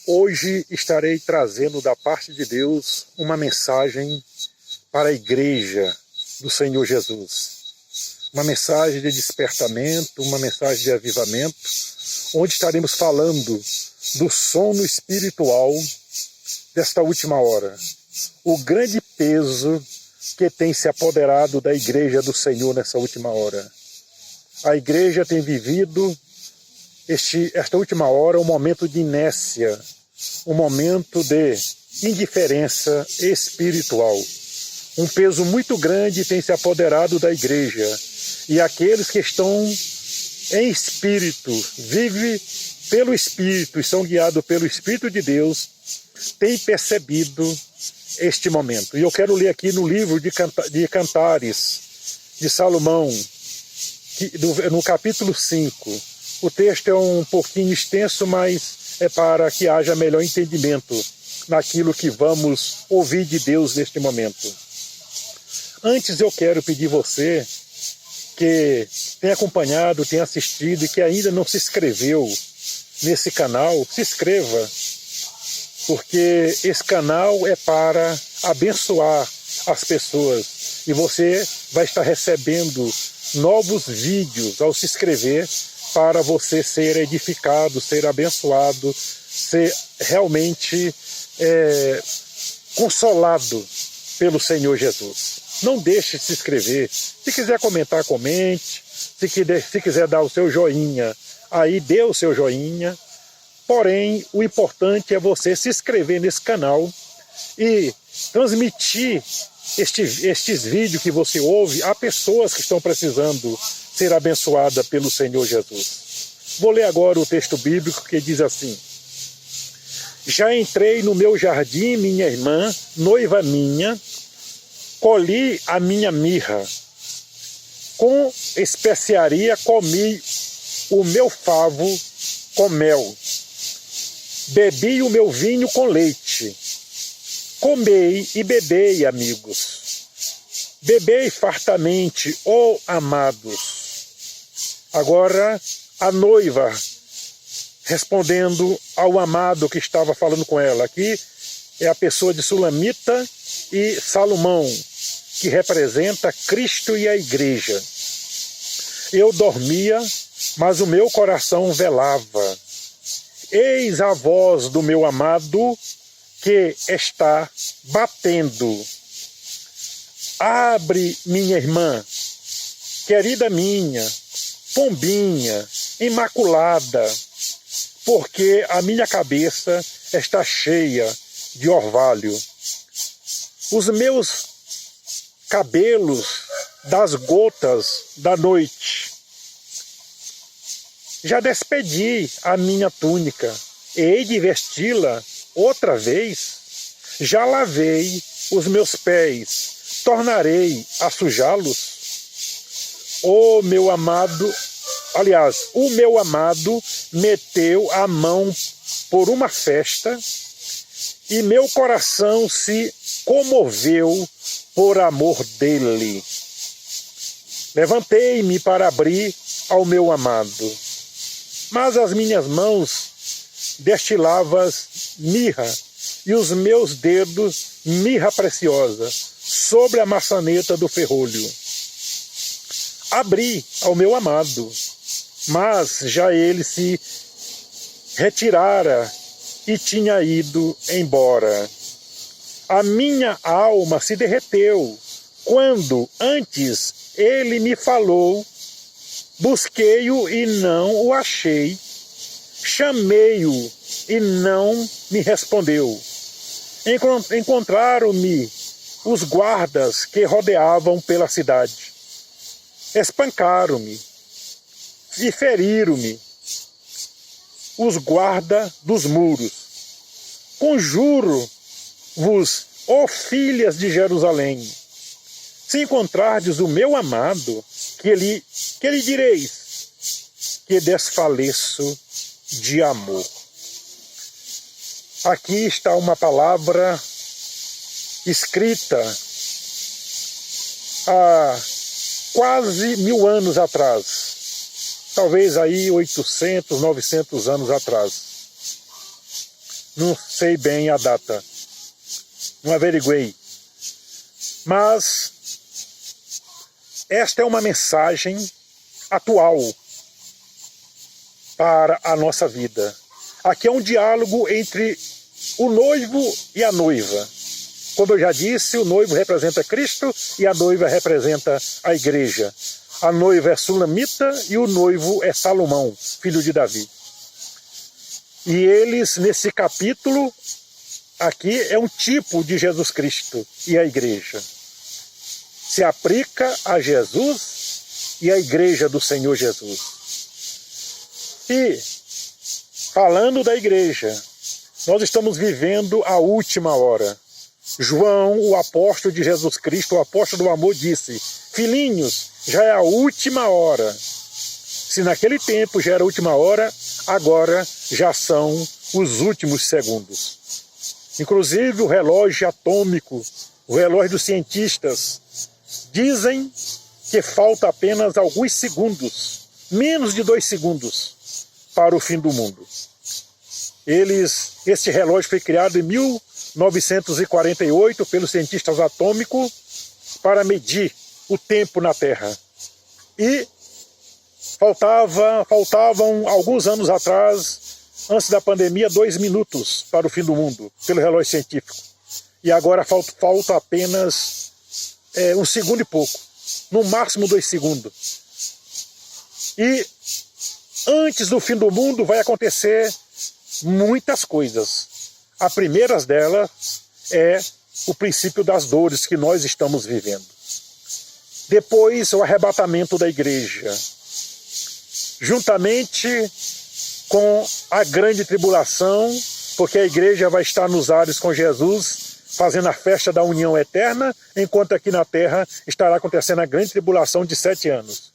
Hoje estarei trazendo da parte de Deus uma mensagem para a igreja do Senhor Jesus. Uma mensagem de despertamento, uma mensagem de avivamento, onde estaremos falando do sono espiritual desta última hora. O grande peso que tem se apoderado da igreja do Senhor nessa última hora. A igreja tem vivido esta última hora um momento de inércia, um momento de indiferença espiritual. Um peso muito grande tem se apoderado da igreja. E aqueles que estão em espírito, vivem pelo Espírito e são guiados pelo Espírito de Deus, têm percebido este momento. E eu quero ler aqui no livro de Cantares, de Salomão, no capítulo 5. O texto é um pouquinho extenso, mas é para que haja melhor entendimento naquilo que vamos ouvir de Deus neste momento. Antes eu quero pedir você que tem acompanhado, tem assistido e que ainda não se inscreveu nesse canal, se inscreva, porque esse canal é para abençoar as pessoas e você vai estar recebendo novos vídeos ao se inscrever para você ser edificado, ser abençoado, ser realmente consolado pelo Senhor Jesus. Não deixe de se inscrever. Se quiser comentar, comente. Se quiser dar o seu joinha, aí dê o seu joinha. Porém, o importante é você se inscrever nesse canal e transmitir estes vídeos que você ouve a pessoas que estão precisando ser abençoadas pelo Senhor Jesus. Vou ler agora o texto bíblico que diz assim: Já entrei no meu jardim, minha irmã, noiva minha, colhi a minha mirra, com especiaria comi o meu favo com mel, bebi o meu vinho com leite, comei e bebei, amigos, bebei fartamente, ó amados. Agora a noiva respondendo ao amado que estava falando com ela. Aqui é a pessoa de Sulamita e Salomão, que representa Cristo e a igreja. Eu dormia, mas o meu coração velava. Eis a voz do meu amado que está batendo. Abre, minha irmã, querida minha, pombinha, imaculada, porque a minha cabeça está cheia de orvalho. Os meus cabelos das gotas da noite. Já despedi a minha túnica, hei de vesti-la outra vez. Já lavei os meus pés, tornarei a sujá-los. O meu amado meteu a mão por uma festa e meu coração se comoveu por amor dele. Levantei-me para abrir ao meu amado, mas as minhas mãos destilavam mirra e os meus dedos mirra preciosa sobre a maçaneta do ferrolho. Abri ao meu amado, mas já ele se retirara e tinha ido embora. A minha alma se derreteu quando antes ele me falou. Busquei-o e não o achei. Chamei-o e não me respondeu. Encontraram-me os guardas que rodeavam pela cidade. Espancaram-me e feriram-me os guardas dos muros. Conjuro-vos, ó filhas de Jerusalém, se encontrardes o meu amado, que lhe direis? Que desfaleço de amor. Aqui está uma palavra escrita há quase 1000 anos atrás, talvez aí 800, 900 anos atrás. Não sei bem a data, não averiguei. Mas esta é uma mensagem atual para a nossa vida. Aqui é um diálogo entre o noivo e a noiva. Como eu já disse, o noivo representa Cristo e a noiva representa a igreja. A noiva é Sulamita e o noivo é Salomão, filho de Davi. E eles, nesse capítulo, aqui é um tipo de Jesus Cristo e a igreja. Se aplica a Jesus e a igreja do Senhor Jesus. E, falando da igreja, nós estamos vivendo a última hora. João, o apóstolo de Jesus Cristo, o apóstolo do amor, disse: filhinhos, já é a última hora. Se naquele tempo já era a última hora, agora já são os últimos segundos. Inclusive o relógio atômico, o relógio dos cientistas, dizem que falta apenas alguns segundos, menos de 2 segundos, para o fim do mundo. Este relógio foi criado em 1948 pelos cientistas atômicos para medir o tempo na Terra. E faltavam alguns anos atrás, antes da pandemia, 2 minutos para o fim do mundo, pelo relógio científico. E agora falta apenas 1 segundo e pouco, no máximo 2 segundos. E antes do fim do mundo vai acontecer muitas coisas. A primeira delas é o princípio das dores que nós estamos vivendo. Depois, o arrebatamento da igreja. Juntamente com a grande tribulação, porque a igreja vai estar nos ares com Jesus, fazendo a festa da união eterna, enquanto aqui na terra estará acontecendo a grande tribulação de 7 anos.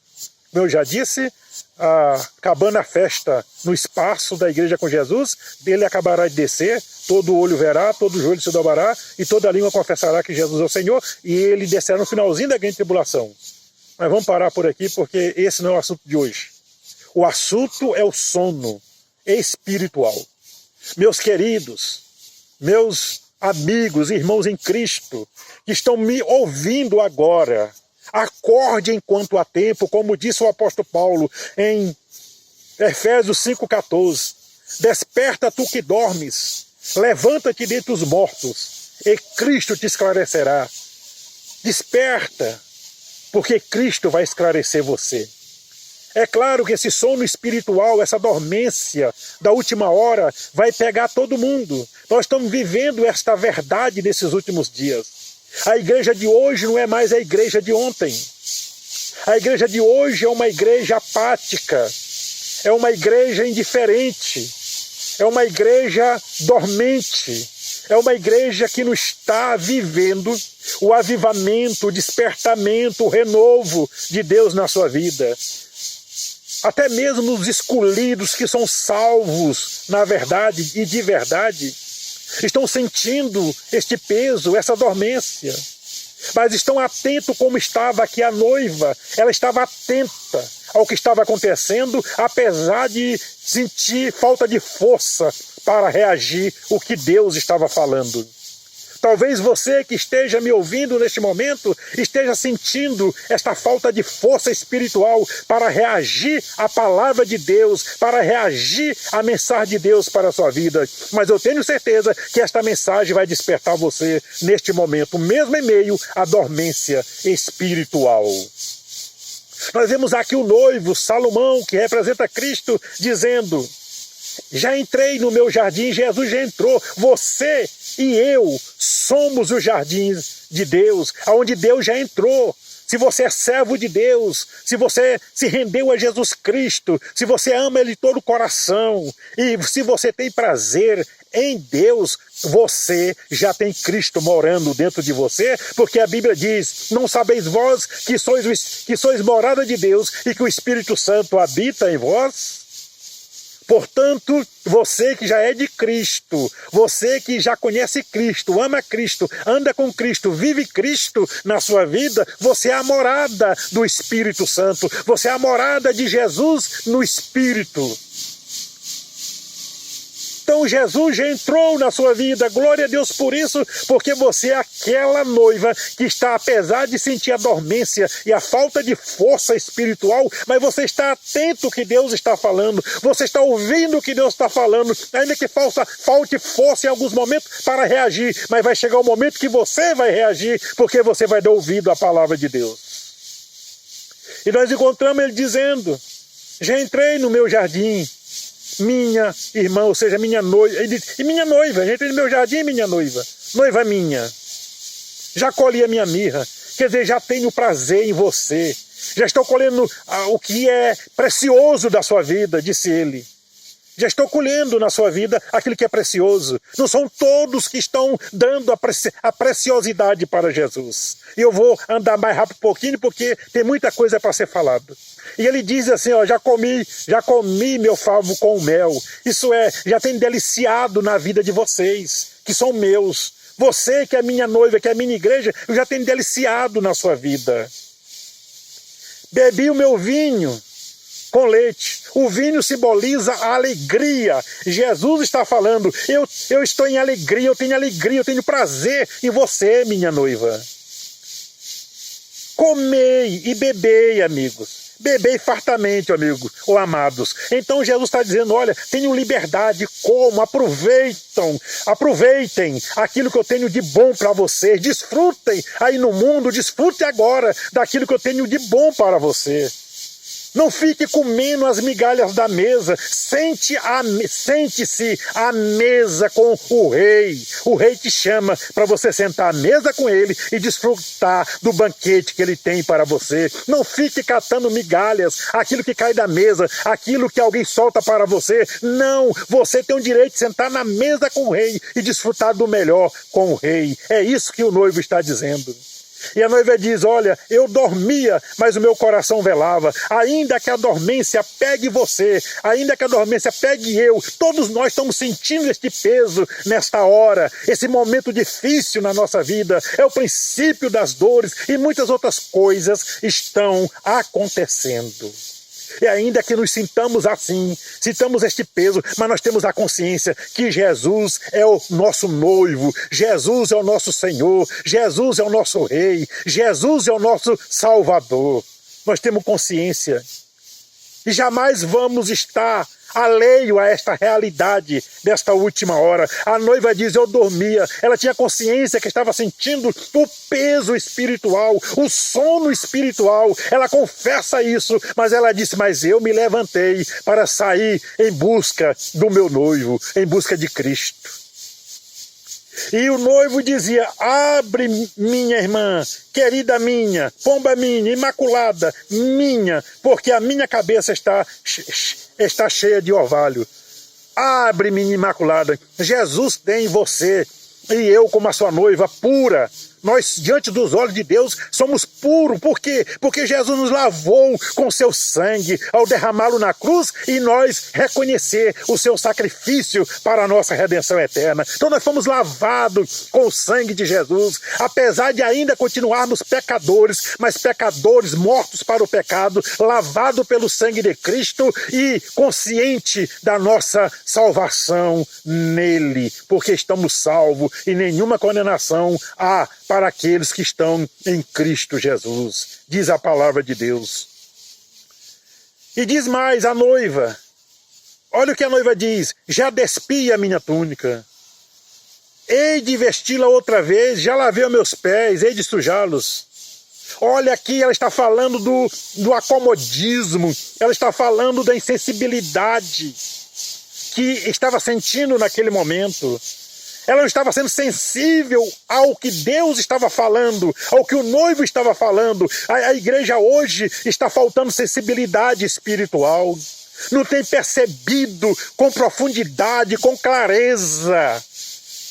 Como eu já disse, acabando a festa no espaço da igreja com Jesus, dele acabará de descer, todo olho verá, todo joelho se dobrará, e toda língua confessará que Jesus é o Senhor, e ele descerá no finalzinho da grande tribulação. Mas vamos parar por aqui, porque esse não é o assunto de hoje. O assunto é o sono espiritual. Meus queridos, meus amigos, irmãos em Cristo, que estão me ouvindo agora, acorde enquanto há tempo, como disse o apóstolo Paulo em Efésios 5,14. Desperta tu que dormes, levanta-te dentre os mortos, e Cristo te esclarecerá. Desperta, porque Cristo vai esclarecer você. É claro que esse sono espiritual, essa dormência da última hora, vai pegar todo mundo. Nós estamos vivendo esta verdade nesses últimos dias. A igreja de hoje não é mais a igreja de ontem. A igreja de hoje é uma igreja apática, é uma igreja indiferente, é uma igreja dormente, é uma igreja que não está vivendo o avivamento, o despertamento, o renovo de Deus na sua vida. Até mesmo os escolhidos que são salvos na verdade e de verdade, estão sentindo este peso, essa dormência. Mas estão atentos como estava aqui a noiva. Ela estava atenta ao que estava acontecendo, apesar de sentir falta de força para reagir o que Deus estava falando. Talvez você que esteja me ouvindo neste momento esteja sentindo esta falta de força espiritual para reagir à palavra de Deus, para reagir à mensagem de Deus para a sua vida. Mas eu tenho certeza que esta mensagem vai despertar você neste momento, mesmo em meio à dormência espiritual. Nós vemos aqui o noivo, Salomão, que representa Cristo, dizendo: já entrei no meu jardim, Jesus já entrou, você e eu somos os jardins de Deus, aonde Deus já entrou. Se você é servo de Deus, se você se rendeu a Jesus Cristo, se você ama Ele de todo o coração, e se você tem prazer em Deus, você já tem Cristo morando dentro de você, porque a Bíblia diz: não sabeis vós que sois morada de Deus e que o Espírito Santo habita em vós? Portanto, você que já é de Cristo, você que já conhece Cristo, ama Cristo, anda com Cristo, vive Cristo na sua vida, você é a morada do Espírito Santo, você é a morada de Jesus no Espírito. Então Jesus já entrou na sua vida, glória a Deus por isso, porque você é aquela noiva que está, apesar de sentir a dormência e a falta de força espiritual, mas você está atento ao que Deus está falando, você está ouvindo o que Deus está falando, ainda que falte força em alguns momentos para reagir, mas vai chegar o momento que você vai reagir, porque você vai dar ouvido à palavra de Deus. E nós encontramos ele dizendo, já entrei no meu jardim, minha irmã, ou seja, minha noiva, e minha noiva, já entrei no meu jardim, minha noiva, noiva minha, já colhi a minha mirra, quer dizer, já tenho prazer em você, já estou colhendo o que é precioso da sua vida, disse ele. Já estou colhendo na sua vida aquilo que é precioso. Não são todos que estão dando a preciosidade para Jesus. E eu vou andar mais rápido um pouquinho, porque tem muita coisa para ser falado. E ele diz assim, ó, já comi meu favo com mel. Isso é, já tenho deliciado na vida de vocês, que são meus. Você que é minha noiva, que é minha igreja, eu já tenho deliciado na sua vida. Bebi o meu vinho com leite. O vinho simboliza a alegria. Jesus está falando, eu estou em alegria, eu tenho prazer em você, minha noiva. Comei e bebei, amigos. Bebei fartamente, amigos ou amados. Então Jesus está dizendo, olha, tenham liberdade, como, aproveitem aquilo que eu tenho de bom para vocês, desfrutem aí no mundo, desfrutem agora daquilo que eu tenho de bom para você. Não fique comendo as migalhas da mesa, sente-se à mesa com o rei. O rei te chama para você sentar à mesa com ele e desfrutar do banquete que ele tem para você. Não fique catando migalhas, aquilo que cai da mesa, aquilo que alguém solta para você. Não, você tem o direito de sentar na mesa com o rei e desfrutar do melhor com o rei. É isso que o noivo está dizendo. E a noiva diz, olha, eu dormia, mas o meu coração velava. Ainda que a dormência pegue você, ainda que a dormência pegue eu, todos nós estamos sentindo este peso nesta hora. Esse momento difícil na nossa vida é o princípio das dores e muitas outras coisas estão acontecendo. E ainda que nos sintamos assim, sintamos este peso, mas nós temos a consciência que Jesus é o nosso noivo, Jesus é o nosso Senhor, Jesus é o nosso Rei, Jesus é o nosso Salvador. Nós temos consciência e jamais vamos estar alheio a esta realidade desta última hora. A noiva diz, eu dormia. Ela tinha consciência que estava sentindo o peso espiritual, o sono espiritual. Ela confessa isso, mas ela disse, mas eu me levantei para sair em busca do meu noivo, em busca de Cristo. E o noivo dizia, abre, minha irmã, querida minha, pomba minha, imaculada minha, porque a minha cabeça está cheia de orvalho. Abre, minha imaculada, Jesus tem em você, e eu como a sua noiva pura. Nós, diante dos olhos de Deus, somos puros. Por quê? Porque Jesus nos lavou com seu sangue ao derramá-lo na cruz e nós reconhecer o seu sacrifício para a nossa redenção eterna. Então nós fomos lavados com o sangue de Jesus, apesar de ainda continuarmos pecadores, mas pecadores mortos para o pecado, lavados pelo sangue de Cristo e consciente da nossa salvação nele, porque estamos salvos e nenhuma condenação há para aqueles que estão em Cristo Jesus, diz a palavra de Deus. E diz mais a noiva, olha o que a noiva diz, já despi a minha túnica, hei de vesti-la outra vez, já lavei os meus pés, hei de sujá-los. Olha aqui, ela está falando do acomodismo, ela está falando da insensibilidade que estava sentindo naquele momento. Ela não estava sendo sensível ao que Deus estava falando, ao que o noivo estava falando. A igreja hoje está faltando sensibilidade espiritual. Não tem percebido com profundidade, com clareza,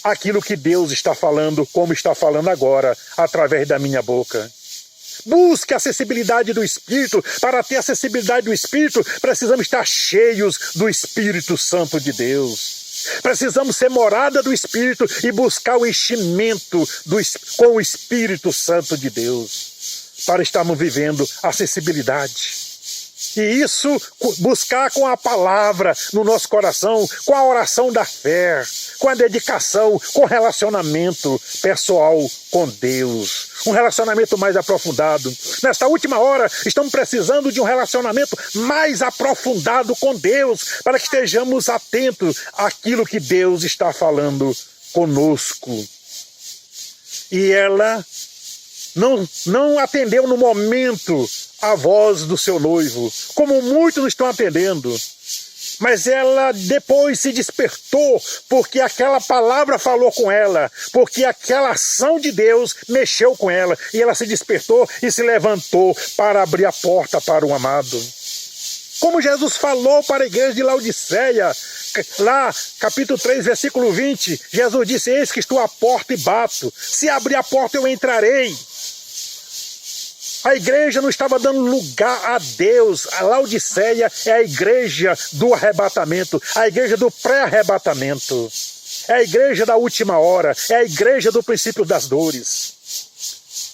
aquilo que Deus está falando, como está falando agora, através da minha boca. Busque a sensibilidade do Espírito. Para ter a sensibilidade do Espírito, precisamos estar cheios do Espírito Santo de Deus. Precisamos ser morada do Espírito e buscar o enchimento com o Espírito Santo de Deus, para estarmos vivendo a sensibilidade. E isso, buscar com a palavra no nosso coração, com a oração da fé, com a dedicação, com o relacionamento pessoal com Deus. Um relacionamento mais aprofundado. Nesta última hora, estamos precisando de um relacionamento mais aprofundado com Deus, para que estejamos atentos àquilo que Deus está falando conosco. E ela não atendeu no momento a voz do seu noivo, como muitos não estão atendendo. Mas ela depois se despertou, porque aquela palavra falou com ela, porque aquela ação de Deus mexeu com ela, e ela se despertou e se levantou para abrir a porta para o amado. Como Jesus falou para a igreja de Laodiceia, lá, capítulo 3, versículo 20, Jesus disse: eis que estou à porta e bato, se abrir a porta eu entrarei. A igreja não estava dando lugar a Deus. A Laodiceia é a igreja do arrebatamento, a igreja do pré-arrebatamento, é a igreja da última hora, é a igreja do princípio das dores.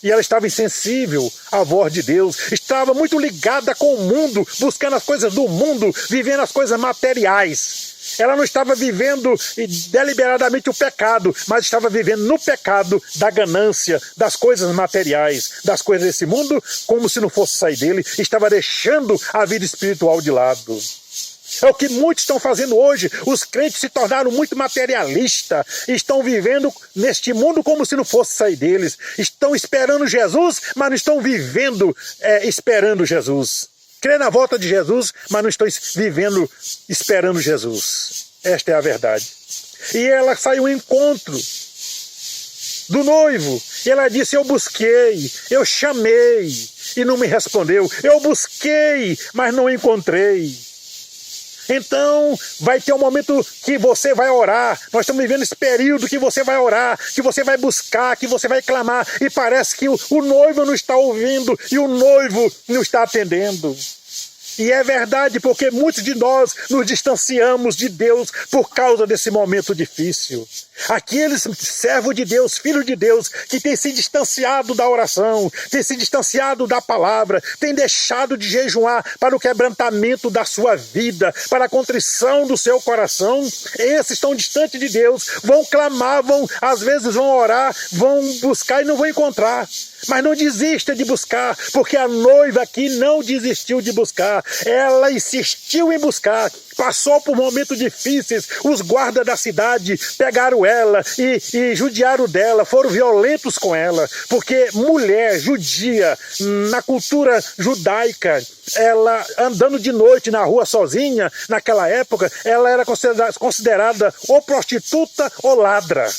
E ela estava insensível à voz de Deus, estava muito ligada com o mundo, buscando as coisas do mundo, vivendo as coisas materiais. Ela não estava vivendo deliberadamente o pecado, mas estava vivendo no pecado da ganância, das coisas materiais, das coisas desse mundo, como se não fosse sair dele, estava deixando a vida espiritual de lado. É o que muitos estão fazendo hoje. Os crentes se tornaram muito materialistas, estão vivendo neste mundo como se não fosse sair deles. Estão esperando Jesus, mas não estão vivendo esperando Jesus. Crê na volta de Jesus, mas não estão vivendo esperando Jesus. Esta é a verdade. E ela saiu ao encontro do noivo. E ela disse: eu busquei, eu chamei e não me respondeu. Eu busquei, mas não encontrei. Então vai ter um momento que você vai orar. Nós estamos vivendo esse período que você vai orar, que você vai buscar, que você vai clamar, e parece que o noivo não está ouvindo e o noivo não está atendendo. E é verdade, porque muitos de nós nos distanciamos de Deus por causa desse momento difícil. Aqueles servos de Deus, filhos de Deus, que têm se distanciado da oração, têm se distanciado da palavra, têm deixado de jejuar para o quebrantamento da sua vida, para a contrição do seu coração, esses estão distantes de Deus, vão clamar, às vezes vão orar, vão buscar e não vão encontrar. Mas não desista de buscar, porque a noiva aqui não desistiu de buscar. Ela insistiu em buscar, passou por momentos difíceis. Os guardas da cidade pegaram ela e judiaram dela, foram violentos com ela, porque mulher judia, na cultura judaica, ela andando de noite na rua sozinha, naquela época, ela era considerada ou prostituta ou ladra.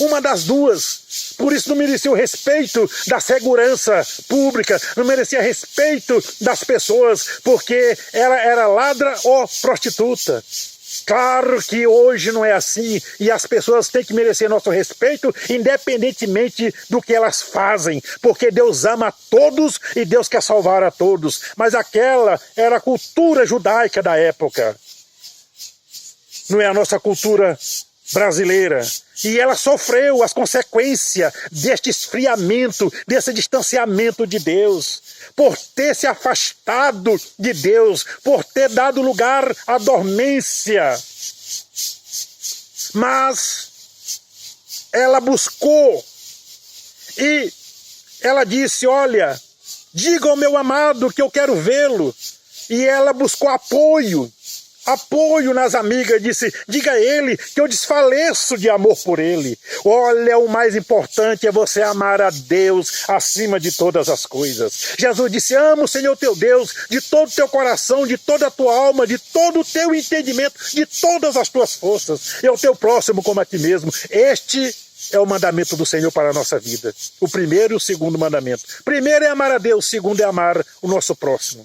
Uma das duas. Por isso não merecia o respeito da segurança pública, não merecia respeito das pessoas, porque ela era ladra ou prostituta. Claro que hoje não é assim, e as pessoas têm que merecer nosso respeito, independentemente do que elas fazem, porque Deus ama a todos e Deus quer salvar a todos. Mas aquela era a cultura judaica da época, não é a nossa cultura brasileira. E ela sofreu as consequências deste esfriamento, desse distanciamento de Deus, por ter se afastado de Deus, por ter dado lugar à dormência. Mas ela buscou e ela disse: olha, diga ao meu amado que eu quero vê-lo. E ela buscou apoio nas amigas, disse: diga a ele que eu desfaleço de amor por ele. Olha, o mais importante é você amar a Deus acima de todas as coisas. Jesus disse: ama o Senhor teu Deus de todo o teu coração, de toda a tua alma, de todo o teu entendimento, de todas as tuas forças, e o teu próximo como a ti mesmo. Este é o mandamento do Senhor para a nossa vida. O primeiro e o segundo mandamento. Primeiro é amar a Deus, o segundo é amar o nosso próximo.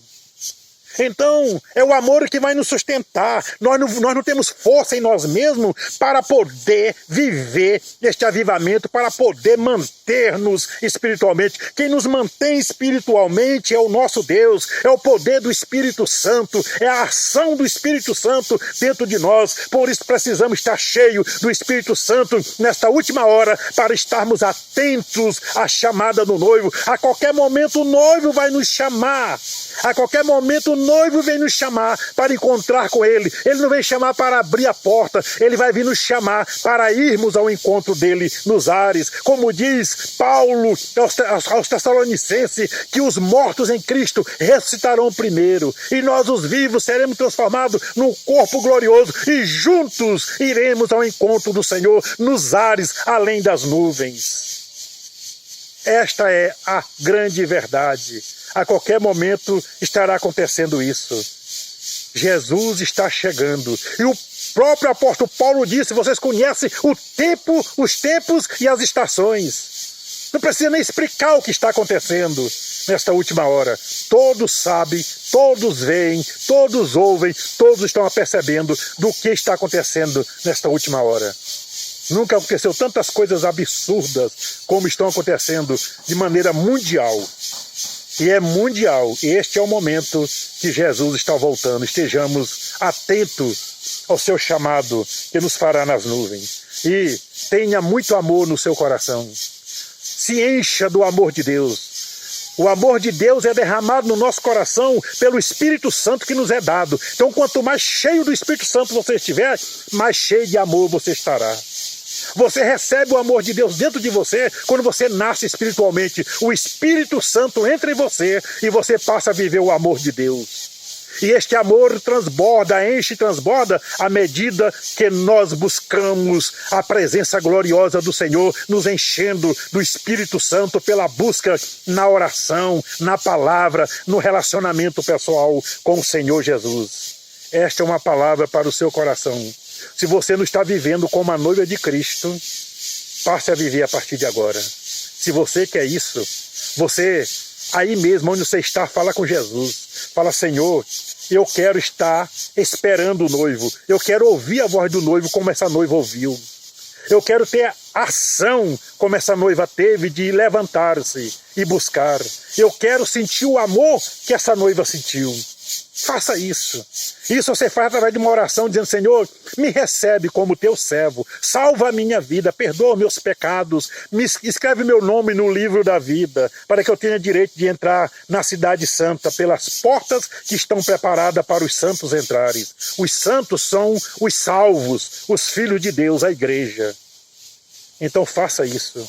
Então, é o amor que vai nos sustentar. Nós não temos força em nós mesmos para poder viver este avivamento, para poder manter-nos espiritualmente. Quem nos mantém espiritualmente é o nosso Deus, é o poder do Espírito Santo, é a ação do Espírito Santo dentro de nós. Por isso precisamos estar cheios do Espírito Santo nesta última hora, para estarmos atentos à chamada do noivo. A qualquer momento o noivo vai nos chamar. A qualquer momento o noivo vem nos chamar para encontrar com ele. Ele não vem chamar para abrir a porta, ele vai vir nos chamar para irmos ao encontro dele nos ares. Como diz Paulo aos Tessalonicenses, que os mortos em Cristo ressuscitarão primeiro, e nós os vivos seremos transformados num corpo glorioso, e juntos iremos ao encontro do Senhor nos ares, além das nuvens. Esta é a grande verdade. A qualquer momento estará acontecendo isso. Jesus está chegando. E o próprio apóstolo Paulo disse: vocês conhecem o tempo, os tempos e as estações. Não precisa nem explicar o que está acontecendo nesta última hora. Todos sabem, todos veem, todos ouvem, todos estão apercebendo do que está acontecendo nesta última hora. Nunca aconteceu tantas coisas absurdas como estão acontecendo de maneira mundial. E é mundial. E este é o momento que Jesus está voltando. Estejamos atentos ao seu chamado que nos fará nas nuvens. E tenha muito amor no seu coração. Se encha do amor de Deus. O amor de Deus é derramado no nosso coração pelo Espírito Santo que nos é dado. Então, quanto mais cheio do Espírito Santo você estiver, mais cheio de amor você estará. Você recebe o amor de Deus dentro de você quando você nasce espiritualmente. O Espírito Santo entra em você e você passa a viver o amor de Deus. E este amor transborda, enche e transborda à medida que nós buscamos a presença gloriosa do Senhor, nos enchendo do Espírito Santo pela busca na oração, na palavra, no relacionamento pessoal com o Senhor Jesus. Esta é uma palavra para o seu coração. Se você não está vivendo como a noiva de Cristo, passe a viver a partir de agora. Se você quer isso, você, aí mesmo onde você está, fala com Jesus. Fala: Senhor, eu quero estar esperando o noivo. Eu quero ouvir a voz do noivo como essa noiva ouviu. Eu quero ter ação como essa noiva teve de levantar-se e buscar. Eu quero sentir o amor que essa noiva sentiu. Faça isso. Isso você faz através de uma oração dizendo: Senhor, me recebe como teu servo, salva a minha vida, perdoa meus pecados, escreve meu nome no livro da vida, para que eu tenha direito de entrar na cidade santa pelas portas que estão preparadas para os santos entrarem. Os santos são os salvos, os filhos de Deus, a igreja. Então faça isso.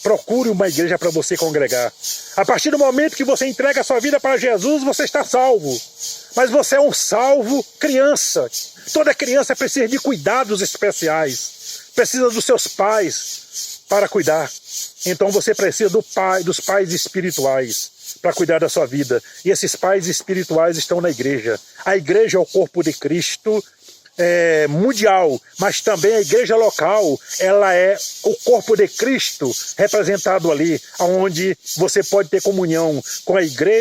Procure uma igreja para você congregar. A partir do momento que você entrega a sua vida para Jesus, você está salvo. Mas você é um salvo criança. Toda criança precisa de cuidados especiais. Precisa dos seus pais para cuidar. Então você precisa dos pais espirituais para cuidar da sua vida. E esses pais espirituais estão na igreja. A igreja é o corpo de Cristo mundial, mas também a igreja local, ela é o corpo de Cristo representado ali, onde você pode ter comunhão com a igreja